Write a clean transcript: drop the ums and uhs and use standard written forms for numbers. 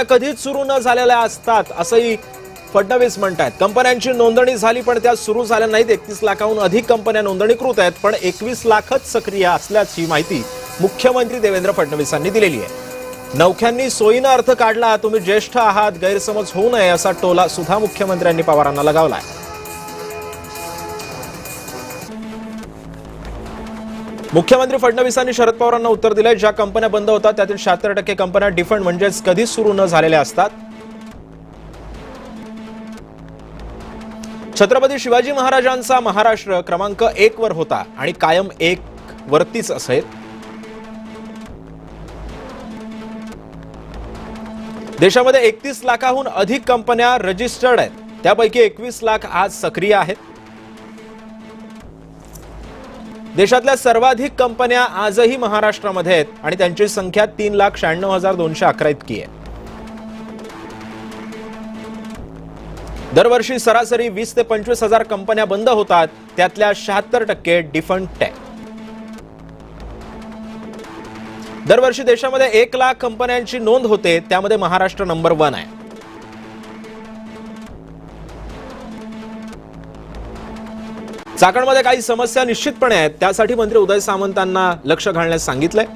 कधीच सुरू न झालेल्या असतात असंही फडणवीस म्हणतात। कंपन्यांची नोंदणी झाली पण त्या सुरू झाल्या नाहीत। 31 लाखाहून अधिक कंपन्या नोंदणीकृत आहेत पण 21 लाखच सक्रिय असल्याची माहिती मुख्यमंत्री देवेंद्र फडणवीसांनी दिलेली आहे। नौख्यांनी सोयीनं अर्थ काढला, तुम्ही ज्येष्ठ आहात, गैरसमज होऊ नये असा टोला सुद्धा मुख्यमंत्र्यांनी पवारांना लगावलाय। मुख्यमंत्री फडणवीसांनी शरद पवारांना उत्तर दिले, ज्या कंपन्या बंद होतात त्यातील 76% कंपन्या डिफंड म्हणजेच कधीच सुरू न झालेल्या असतात। छत्रपती शिवाजी महाराजांचा महाराष्ट्र क्रमांक 1 वर होता आणि कायम 1 वरतीच असेल। देशामध्ये 31 लाखाहून अधिक कंपन्या रजिस्टर्ड आहेत, त्यापैकी 21 लाख आज सक्रिय आहेत। देशातल्या सर्वाधिक कंपन्या आजही महाराष्ट्रामध्ये आहेत आणि त्यांची संख्या 3,96,211 इतकी आहे। दरवर्षी सरासरी 20 ते 25 हजार कंपन्या बंद होतात, त्यातल्या 76% डिफंक्ट आहेत। दरवर्षी देशामध्ये 1 लाख कंपन्यांची नोंद होते, त्यामध्ये महाराष्ट्र नंबर 1 आहे। चाकणमध्ये काही समस्या निश्चितपणे आहेत, त्यासाठी मंत्री उदय सामंतांना लक्ष घालण्यास सांगितलंय।